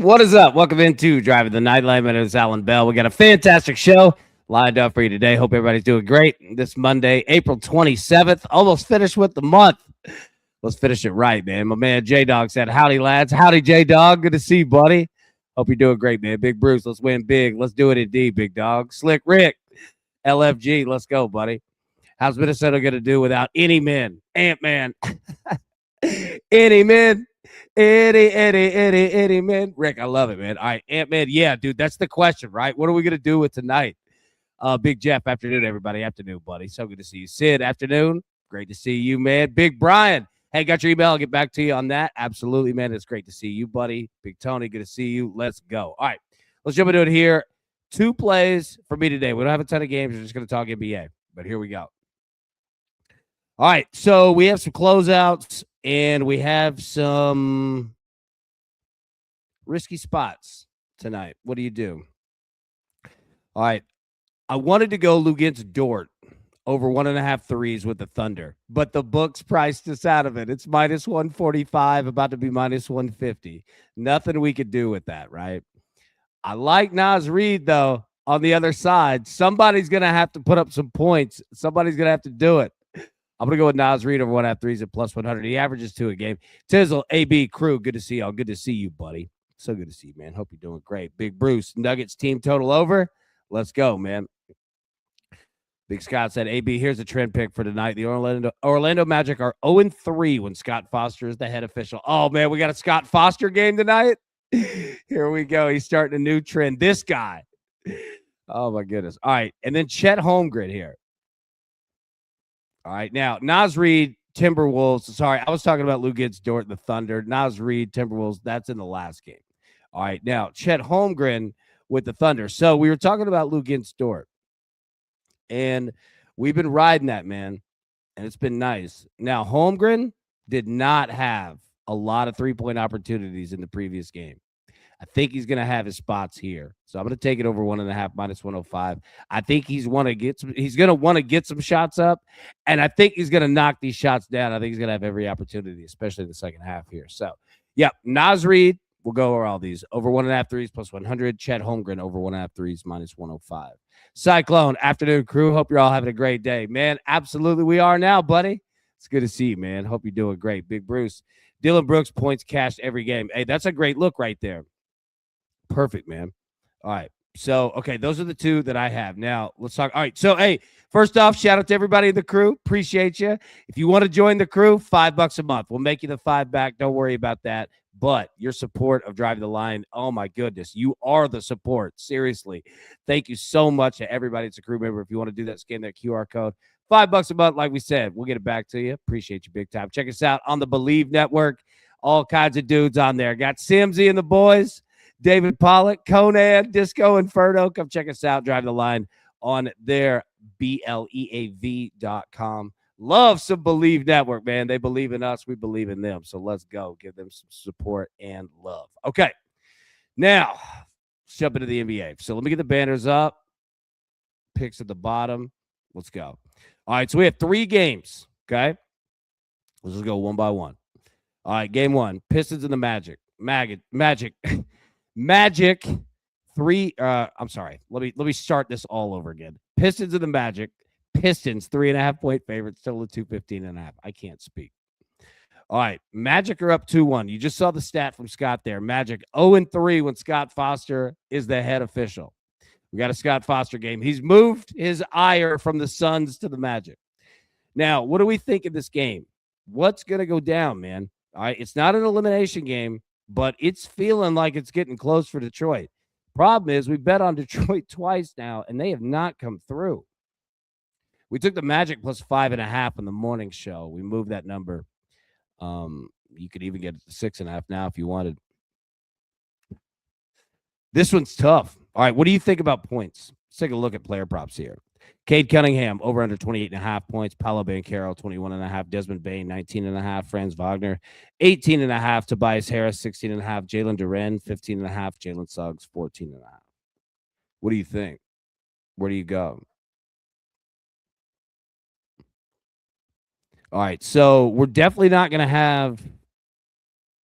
What is up? Welcome into Driving the Nightlight. My name is Alan Bell. We got a fantastic show lined up for you today. Hope everybody's doing great. This Monday, April 27th, almost finished with the month. Let's finish it right, man. My man J Dog said, "Howdy, lads. Howdy, J Dog. Good to see you, buddy. Hope you're doing great, man. Big Bruce, let's win big. Let's do it indeed, big dog. Slick Rick, LFG, let's go, buddy. How's Minnesota going to do without any men? Ant-Man. Any men? Any man. Rick, I love it, man. All right, Ant-Man. Yeah, dude, that's the question, right? What are we going to do with tonight? Big Jeff, afternoon, everybody. Afternoon, buddy. So good to see you. Sid, afternoon. Great to see you, man. Big Brian. Hey, got your email. I'll get back to you on that. Absolutely, man. It's great to see you, buddy. Big Tony, good to see you. Let's go. All right, let's jump into it here. 2 plays for me today. We don't have a ton of games. We're just going to talk NBA, but here we go. All right, so we have some closeouts and we have some risky spots tonight. What do you do? All right, I wanted to go against Dort over 1.5 threes with the Thunder, but the books priced us out of it. It's minus 145, about to be minus 150. Nothing we could do with that, right? I like Naz Reid, though, on the other side. Somebody's going to have to put up some points. Somebody's going to have to do it. I'm going to go with Naz Reid over 1.5 threes at plus 100. He averages 2 a game. Tizzle, AB, crew, good to see y'all. Good to see you, buddy. So good to see you, man. Hope you're doing great. Big Bruce, Nuggets team total over. Let's go, man. Big Scott said, AB, here's a trend pick for tonight. The Orlando Magic are 0-3 when Scott Foster is the head official. Oh, man, we got a Scott Foster game tonight? Here we go. He's starting a new trend. This guy. Oh, my goodness. All right, and then Chet Holmgren here. All right, now, Naz Reid, Timberwolves. Sorry, I was talking about Lou Gibbs, Dort, the Thunder. Naz Reid, Timberwolves, that's in the last game. All right, now, Chet Holmgren with the Thunder. So we were talking about Lou Gibbs, Dort, and we've been riding that, man, and it's been nice. Now, Holmgren did not have a lot of three-point opportunities in the previous game. I think he's going to have his spots here. So I'm going to take it over 1.5 minus 105. I think he's going to want to get some shots up, and I think he's going to knock these shots down. I think he's going to have every opportunity, especially in the second half here. So, yeah, Naz Reid, we'll go over all these. Over 1.5 threes plus 100. Chet Holmgren over 1.5 threes minus 105. Cyclone, afternoon crew. Hope you're all having a great day. Man, absolutely we are now, buddy. It's good to see you, man. Hope you're doing great. Big Bruce. Dylan Brooks points cashed every game. Hey, that's a great look right there. Perfect, man. All right. So, okay, those are the 2 that I have. Now, let's talk. All right. So, hey, first off, shout out to everybody in the crew. Appreciate you. If you want to join the crew, $5 a month. We'll make you the 5 back. Don't worry about that. But your support of Driving the Line, oh, my goodness. You are the support. Seriously. Thank you so much to everybody that's a crew member. If you want to do that, scan that QR code. $5 a month, like we said. We'll get it back to you. Appreciate you big time. Check us out on the Believe Network. All kinds of dudes on there. Got Simsy and the boys. David Pollock, Conan, Disco Inferno. Come check us out. Drive the Line on their BLEAV.com. Love some Believe Network, man. They believe in us. We believe in them. So let's go. Give them some support and love. Okay. Now, let's jump into the NBA. So let me get the banners up. Picks at the bottom. Let's go. All right. So we have 3 games. Okay. Let's just go one by one. All right. Game 1. Pistons and the Magic. Magic 3. I'm sorry. Let me start this all over again. Pistons and the Magic. Pistons 3.5 point favorites. Still a 215.5. I can't speak. All right. Magic are up 2-1. You just saw the stat from Scott there. Magic 0-3 when Scott Foster is the head official. We got a Scott Foster game. He's moved his ire from the Suns to the Magic. Now, what do we think of this game? What's going to go down, man? All right. It's not an elimination game, but it's feeling like it's getting close for Detroit. Problem is, we bet on Detroit twice now, and they have not come through. We took the Magic plus 5.5 on the morning show. We moved that number. You could even get it to 6.5 now if you wanted. This one's tough. All right, what do you think about points? Let's take a look at player props here. Cade Cunningham, over under 28.5 points. Paolo Banchero, 21.5. Desmond Bain, 19.5. Franz Wagner, 18.5. Tobias Harris, 16.5. Jalen Duren, 15.5. Jalen Suggs, 14.5. What do you think? Where do you go? All right, so we're definitely not going to have,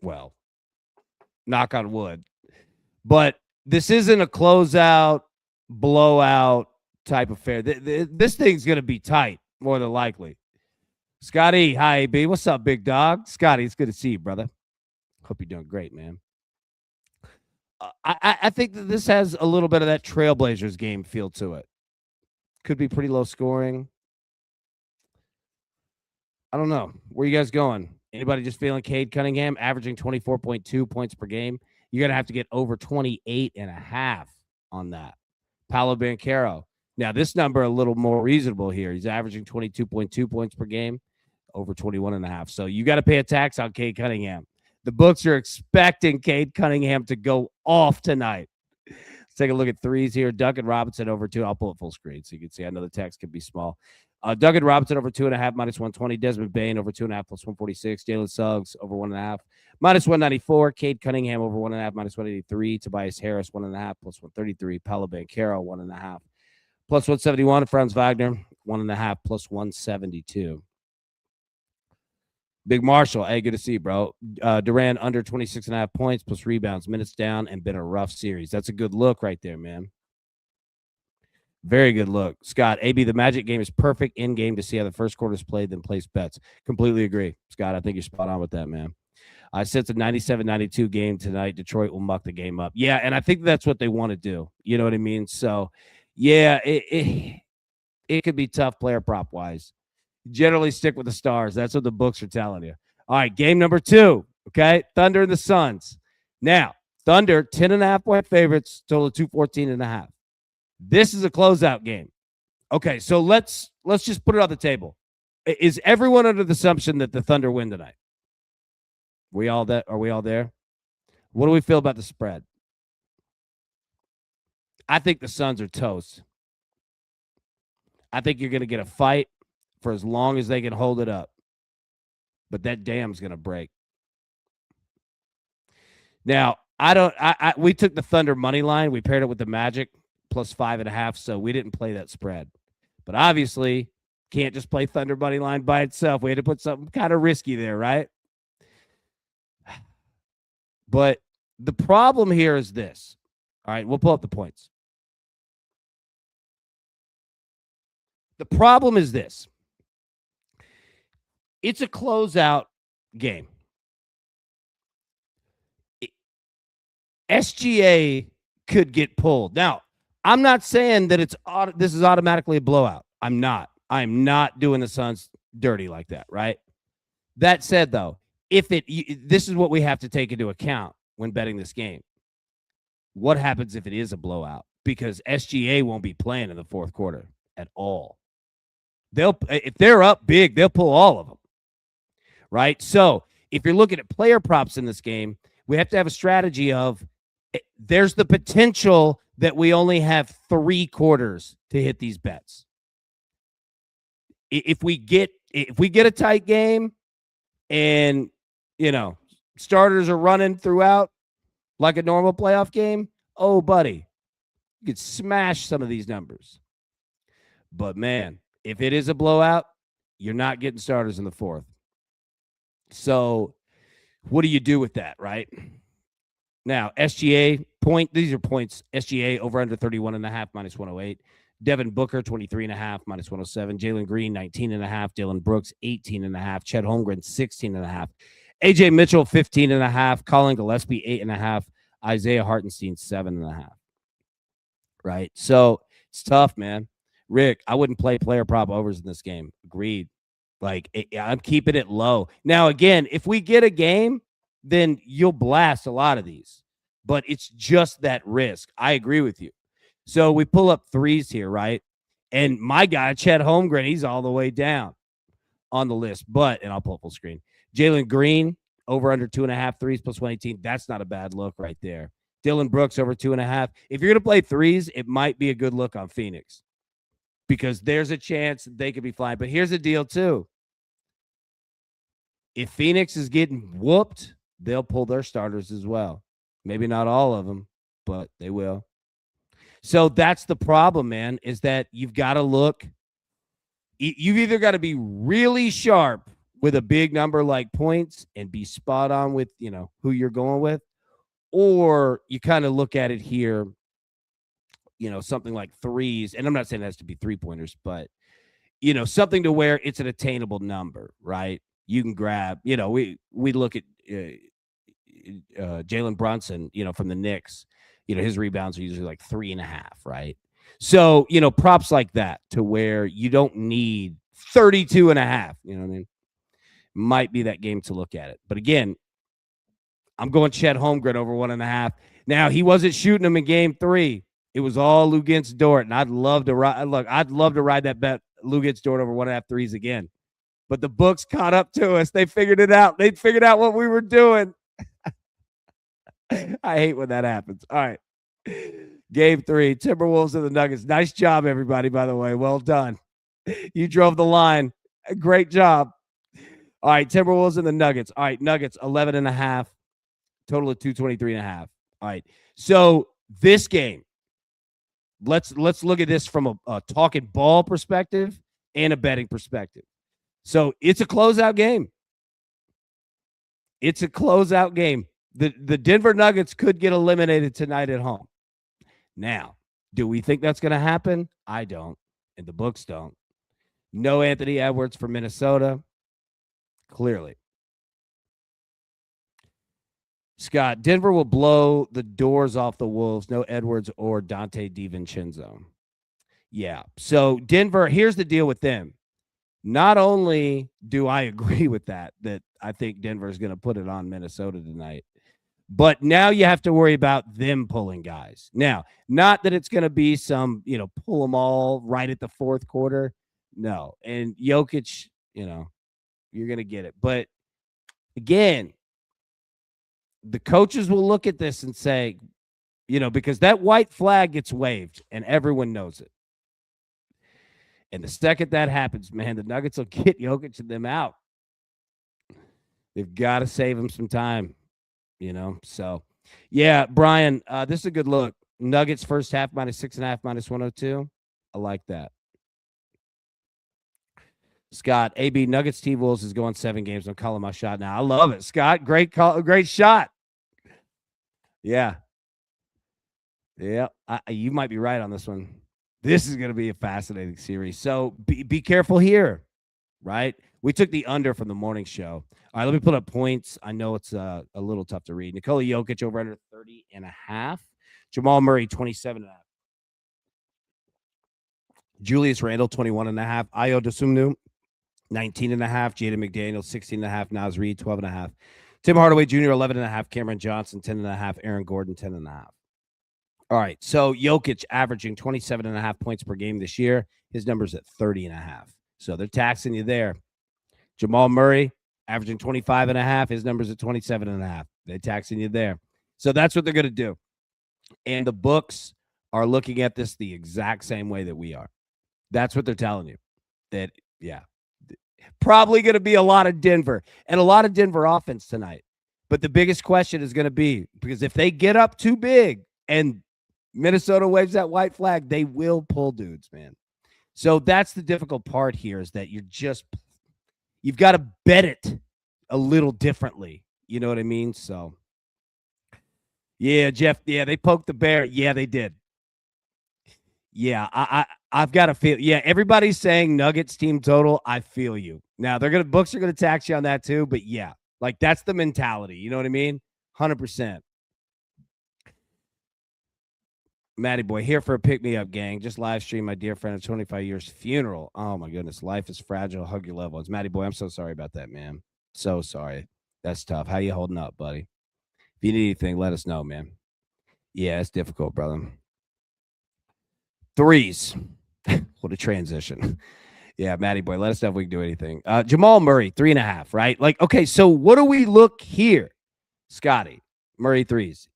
well, knock on wood, But this isn't a closeout, blowout type affair. This thing's going to be tight, more than likely. Scotty, hi, AB. What's up, big dog? Scotty, it's good to see you, brother. Hope you're doing great, man. I think that this has a little bit of that Trailblazers game feel to it. Could be pretty low scoring. I don't know. Where you guys going? Anybody just feeling Cade Cunningham averaging 24.2 points per game? You're going to have to get over 28.5 on that. Paolo Banchero. Now, this number a little more reasonable here. He's averaging 22.2 points per game, over 21.5. So you got to pay a tax on Cade Cunningham. The books are expecting Cade Cunningham to go off tonight. Let's take a look at threes here. Duncan Robinson over 2. I'll pull it full screen so you can see. I know the text can be small. Duncan Robinson over 2.5, minus 120. Desmond Bain over 2.5, plus 146. Jalen Suggs over 1.5, minus 194. Cade Cunningham over 1.5, minus 183. Tobias Harris 1.5, plus 133. Paolo Banchero 1.5, plus 171. Franz Wagner 1.5, plus 172. Big Marshall, hey, good to see you, bro. Durant under 26.5 points, plus rebounds, minutes down, and been a rough series. That's a good look right there, man. Very good look. Scott, AB, the Magic game is perfect in game to see how the first quarter is played, then place bets. Completely agree. Scott, I think you're spot on with that, man. I said it's a 97-92 game tonight. Detroit will muck the game up. Yeah, and I think that's what they want to do. You know what I mean? So, yeah, it could be tough player prop wise. Generally stick with the Stars. That's what the books are telling you. All right, game number 2, okay? Thunder and the Suns. Now, Thunder, 10.5 point favorites, total of 214.5. This is a closeout game. Okay, so let's just put it on the table. Is everyone under the assumption that the Thunder win tonight? Are we all there? What do we feel about the spread? I think the Suns are toast. I think you're going to get a fight for as long as they can hold it up. But that dam's going to break. Now, we took the Thunder money line. We paired it with the Magic plus 5.5, so we didn't play that spread. But obviously, can't just play Thunder money line by itself. We had to put something kind of risky there, right? But the problem here is this. All right, we'll pull up the points. The problem is this. It's a closeout game. SGA could get pulled. Now, I'm not saying that this is automatically a blowout. I'm not. I'm not doing the Suns dirty like that, right? That said, though, this is what we have to take into account when betting this game. What happens if it is a blowout? Because SGA won't be playing in the fourth quarter at all. If they're up big, they'll pull all of them, right? So if you're looking at player props in this game, we have to have a strategy of there's the potential that we only have 3 quarters to hit these bets. If we get a tight game and, starters are running throughout like a normal playoff game, oh, buddy, you could smash some of these numbers. But, man, if it is a blowout, you're not getting starters in the fourth. So what do you do with that, right? Now, SGA these are points. SGA over under 31.5, minus 108. Devin Booker, 23.5, minus 107. Jalen Green, 19.5. Dylan Brooks, 18.5. Chet Holmgren, 16.5. AJ Mitchell, 15.5. Colin Gillespie, 8.5. Isaiah Hartenstein, 7.5. Right? So it's tough, man. Rick, I wouldn't play player prop overs in this game. Agreed. I'm keeping it low. Now, again, if we get a game, then you'll blast a lot of these. But it's just that risk. I agree with you. So we pull up threes here, right? And my guy, Chet Holmgren, he's all the way down on the list. And I'll pull up full screen. Jalen Green, over under 2.5 threes, plus 118. That's not a bad look right there. Dylan Brooks, over 2.5. If you're going to play threes, it might be a good look on Phoenix because there's a chance they could be flying. But here's the deal, too. If Phoenix is getting whooped, they'll pull their starters as well. Maybe not all of them, but they will. So that's the problem, man, is that you've got to look. You've either got to be really sharp with a big number like points and be spot on with, who you're going with, Or you kind of look at it here, something like threes. And I'm not saying it has to be 3-pointers, but, something to where it's an attainable number, right? You can grab, we look at Jalen Brunson, from the Knicks, his rebounds are usually like 3.5, right? So, props like that to where you don't need 32.5, you know what I mean? Might be that game to look at it. But again, I'm going Chet Holmgren over 1.5. Now, he wasn't shooting them in game 3. It was all Lou Dort, and I'd love to ride that bet, Lou Dort over 1.5 threes again. But the books caught up to us. They figured it out. They figured out what we were doing. I hate when that happens. All right. Game 3, Timberwolves and the Nuggets. Nice job, everybody, by the way. Well done. You drove the line. Great job. All right, Timberwolves and the Nuggets. All right, Nuggets, 11.5. Total of 223.5. All right. So this game, let's look at this from a talking ball perspective and a betting perspective. So it's a closeout game. It's a closeout game. The Denver Nuggets could get eliminated tonight at home. Now, do we think that's going to happen? I don't, and the books don't. No Anthony Edwards for Minnesota. Clearly. Scott, Denver will blow the doors off the Wolves. No Edwards or Dante DiVincenzo. Yeah. So Denver, here's the deal with them. Not only do I agree with that I think Denver is going to put it on Minnesota tonight, but now you have to worry about them pulling guys. Now, not that it's going to be some, pull them all right at the fourth quarter. No. And Jokic, you're going to get it. But again, the coaches will look at this and say, because that white flag gets waved and everyone knows it. And the second that happens, man, the Nuggets will get Jokic and them out. They've got to save him some time, So, yeah, Brian, this is a good look. Nuggets first half -6.5, -102. I like that. Scott, AB, Nuggets T-Wolves is going 7 games. I'm calling my shot now. I love it, Scott. Great call. Great shot. Yeah. Yeah. You might be right on this one. This is going to be a fascinating series. So be careful here, right? We took the under from the morning show. All right, let me put up points. I know it's a little tough to read. Nikola Jokic over under 30.5. Jamal Murray, 27.5. Julius Randle, 21.5. Ayo Dosunmu, 19.5. Jaden McDaniels, 16.5. Naz Reid, 12.5. Tim Hardaway Jr., 11.5. Cameron Johnson, 10.5. Aaron Gordon, 10.5. All right, so Jokic averaging 27.5 points per game this year. His number's at 30.5. So they're taxing you there. Jamal Murray averaging 25.5. His number's at 27.5. They're taxing you there. So that's what they're going to do. And the books are looking at this the exact same way that we are. That's what they're telling you. That, yeah, probably going to be a lot of Denver and a lot of Denver offense tonight. But the biggest question is going to be, because if they get up too big and Minnesota waves that white flag, they will pull dudes, man. So that's the difficult part here, is that you've got to bet it a little differently. You know what I mean? So, yeah, Jeff, yeah, they poked the bear. Yeah, they did. Yeah, I've got to feel. Yeah, everybody's saying Nuggets team total. I feel you. Now books are gonna tax you on that too. But yeah, like that's the mentality. You know what I mean? 100%. Matty boy, here for a pick-me-up, gang. Just live stream my dear friend of 25 years funeral. Oh, my goodness. Life is fragile. Hug your loved ones. Matty boy, I'm so sorry about that, man. So sorry. That's tough. How you holding up, buddy? If you need anything, let us know, man. Yeah, it's difficult, brother. Threes. What a transition. Yeah, Matty boy, let us know if we can do anything. Jamal Murray, 3.5, right? Like, okay, so what do we look here? Scotty, Murray threes.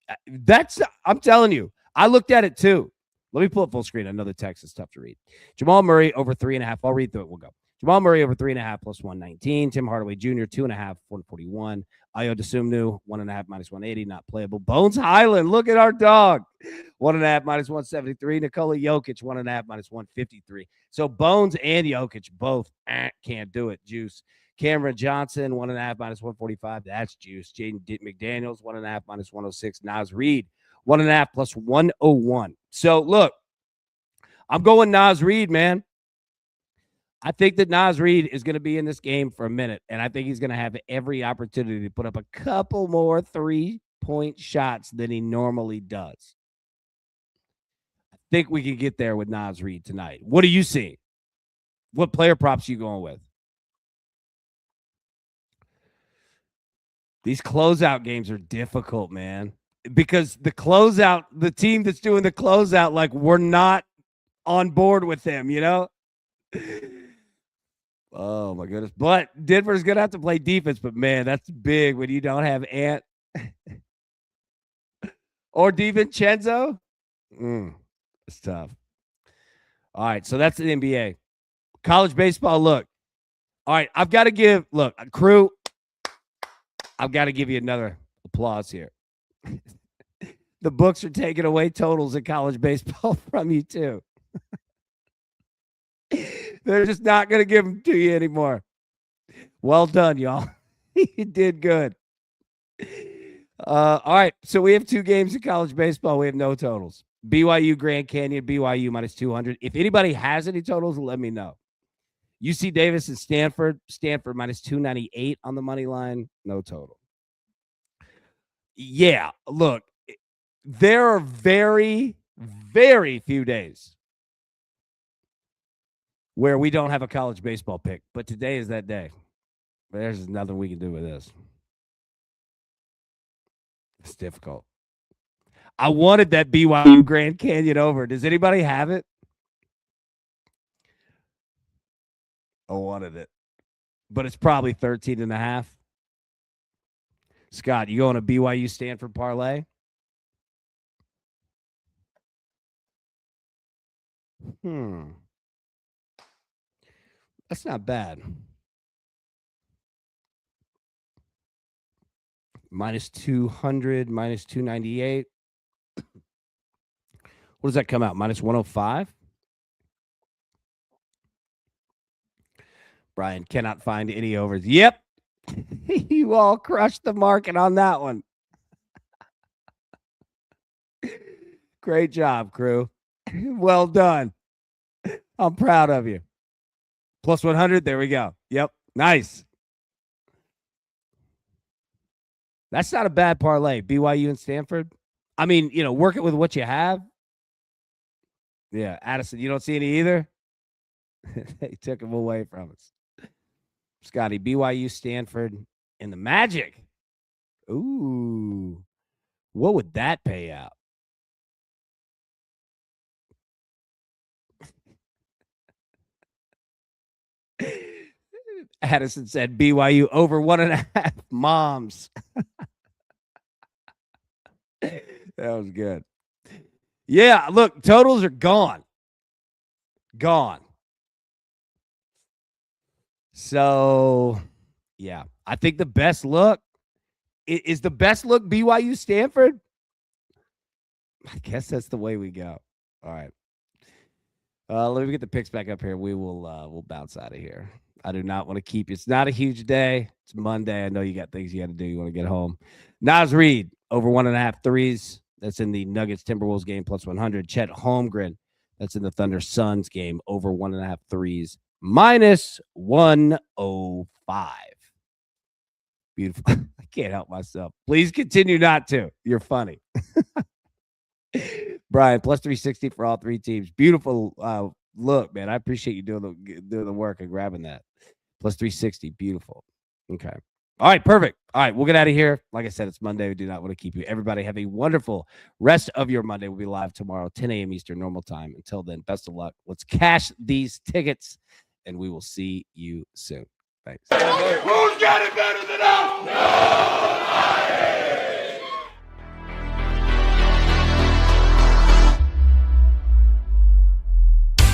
I'm telling you, I looked at it too. Let me pull up full screen. Another text is tough to read. Jamal Murray over 3.5. I'll read through it. We'll go. Jamal Murray over 3.5 plus 119. Tim Hardaway Jr. 2.5, 141. Ayo Dosunmu 1.5 minus 180. Not playable. Bones Highland. Look at our dog. 1.5 minus 173. Nikola Jokic 1.5 minus 153. So Bones and Jokic both can't do it. Juice. Cameron Johnson, 1.5 minus 145. That's juice. Jaden McDaniels, 1.5 minus 106. Nas Reed, 1.5 plus 101. So look, I'm going Nas Reed, man. I think that Nas Reed is going to be in this game for a minute, and I think he's going to have every opportunity to put up a couple more 3-point shots than he normally does. I think we can get there with Nas Reed tonight. What do you see? What player props are you going with? These closeout games are difficult, man, because the team that's doing the closeout, like, we're not on board with them, you know? Oh, my goodness. But Denver's going to have to play defense, but, man, that's big when you don't have Ant or DiVincenzo. It's tough. All right, so that's the NBA. College baseball, look. All right, I've got to give, look, crew, I've got to give you another applause here. The books are taking away totals in college baseball from you, too. They're just not going to give them to you anymore. Well done, y'all. You did good. All right, so we have 2 games in college baseball. We have no totals. BYU, Grand Canyon, BYU minus 200. If anybody has any totals, let me know. UC Davis and Stanford minus 298 on the money line. No total. Yeah, look, there are very, very few days where we don't have a college baseball pick, but today is that day. There's nothing we can do with this. It's difficult. I wanted that BYU Grand Canyon over. Does anybody have it? I wanted it, but it's probably 13.5. Scott, you going to BYU Stanford parlay? That's not bad. Minus 200, minus 298. What does that come out? Minus 105? Brian cannot find any overs. Yep. You all crushed the market on that one. Great job, crew. Well done. I'm proud of you. Plus 100. There we go. Yep. Nice. That's not a bad parlay. BYU and Stanford. I mean, work it with what you have. Yeah. Addison, you don't see any either? They took them away from us. Scotty, BYU, Stanford, and the Magic. Ooh. What would that pay out? Addison said BYU over 1.5 moms. That was good. Yeah, look, totals are gone. Gone. So, yeah, I think the best look is the best look BYU Stanford. I guess that's the way we go. All right. Let me get the picks back up here. We'll bounce out of here. I do not want to keep you. It's not a huge day. It's Monday. I know you got things you got to do. You want to get home. Nas Reed over 1.5 threes. That's in the Nuggets Timberwolves game plus 100. Chet Holmgren. That's in the Thunder Suns game over 1.5 threes minus 105. Beautiful. I can't help myself. Please continue not to. You're funny. Brian, plus 360 for all 3 teams. Beautiful look, man. I appreciate you doing the work and grabbing that. Plus 360. Beautiful. Okay. All right, perfect. All right, we'll get out of here. Like I said, it's Monday. We do not want to keep you. Everybody have a wonderful rest of your Monday. We'll be live tomorrow, 10 a.m. Eastern, normal time. Until then, best of luck. Let's cash these tickets, and we will see you soon. Thanks. Who's got it better than us? Nobody.